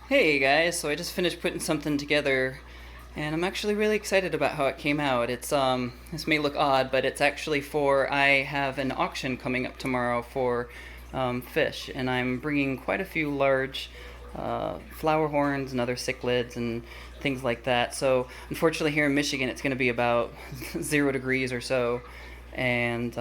Hey guys, so I just finished putting something together and I'm actually really excited about how it came out. This may look odd, but it's actually I have an auction coming up tomorrow for fish, and I'm bringing quite a few large flower horns and other cichlids and things like that. So unfortunately here in Michigan it's going to be about 0 degrees or so, and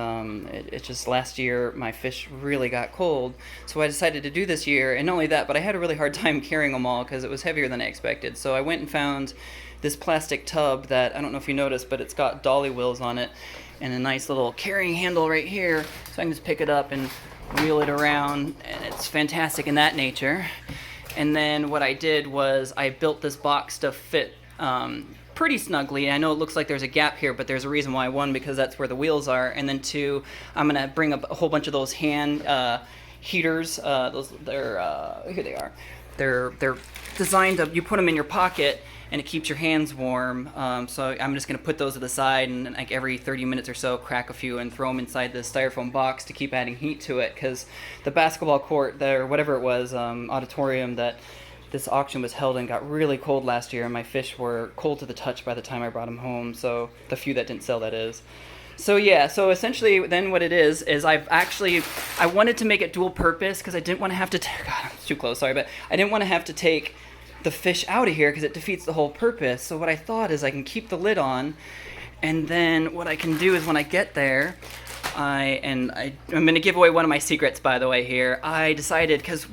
it just last year my fish really got cold, so I decided to do this year. And not only that, but I had a really hard time carrying them all because it was heavier than I expected. So I went and found this plastic tub that, I don't know if you noticed, but it's got dolly wheels on it and a nice little carrying handle right here, so I can just pick it up and wheel it around, and it's fantastic in that nature. And then what I did was I built this box to fit pretty snugly. I know it looks like there's a gap here, but there's a reason why. One, because that's where the wheels are, and then two, I'm gonna bring up a whole bunch of those hand heaters. Here they are. They're designed to, you put them in your pocket and it keeps your hands warm. So I'm just gonna put those to the side, and like every 30 minutes or so crack a few and throw them inside this styrofoam box to keep adding heat to it, because the basketball court there, whatever it was, auditorium that this auction was held in, got really cold last year, and my fish were cold to the touch by the time I brought them home. So the few that didn't sell, that is. So yeah, so essentially then what it is I wanted to make it dual purpose, because I didn't want to have to God, it's too close, sorry, but I didn't want to have to take the fish out of here because it defeats the whole purpose. So what I thought is I can keep the lid on, and then what I can do is when I get there, I'm going to give away one of my secrets, by the way, here. I decided, because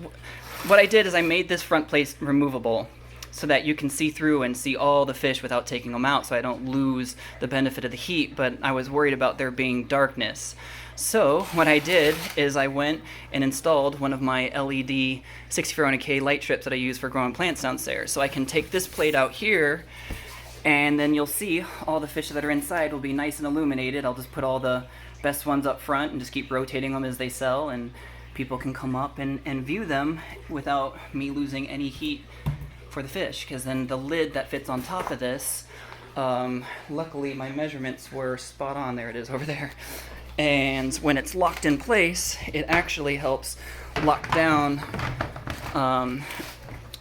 what I did is I made this front plate removable so that you can see through and see all the fish without taking them out, so I don't lose the benefit of the heat, but I was worried about there being darkness. So what I did is I went and installed one of my LED 6400K light strips that I use for growing plants downstairs. So I can take this plate out here, and then you'll see all the fish that are inside will be nice and illuminated. I'll just put all the best ones up front and just keep rotating them as they sell, and people can come up and view them without me losing any heat for the fish. Because then the lid that fits on top of this, luckily my measurements were spot on. There it is over there. And when it's locked in place, it actually helps lock down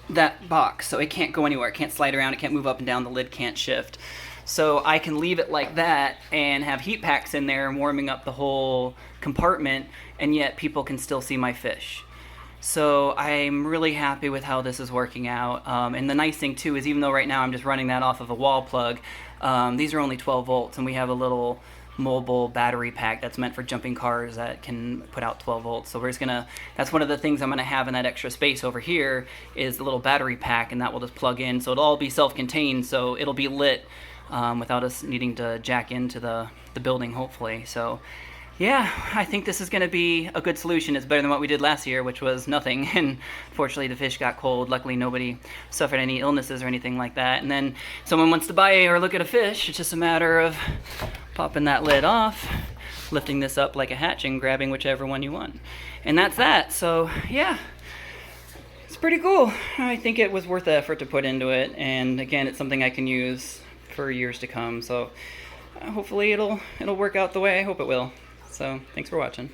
that box, so it can't go anywhere. It can't slide around, it can't move up and down, the lid can't shift. So I can leave it like that and have heat packs in there warming up the whole compartment, and yet people can still see my fish. So I'm really happy with how this is working out. And the nice thing too is, even though right now I'm just running that off of a wall plug, these are only 12 volts, and we have a little mobile battery pack that's meant for jumping cars that can put out 12 volts. So that's one of the things I'm gonna have in that extra space over here, is the little battery pack, and that will just plug in. So it'll all be self-contained, so it'll be lit without us needing to jack into the building, hopefully. So yeah, I think this is going to be a good solution. It's better than what we did last year, which was nothing, and fortunately the fish got cold. Luckily nobody suffered any illnesses or anything like that. And then someone wants to buy or look at a fish, it's just a matter of popping that lid off, lifting this up like a hatch, and grabbing whichever one you want. And that's that. So yeah, it's pretty cool. I think it was worth the effort to put into it, and again, it's something I can use for years to come. So hopefully it'll work out the way I hope it will. So thanks for watching.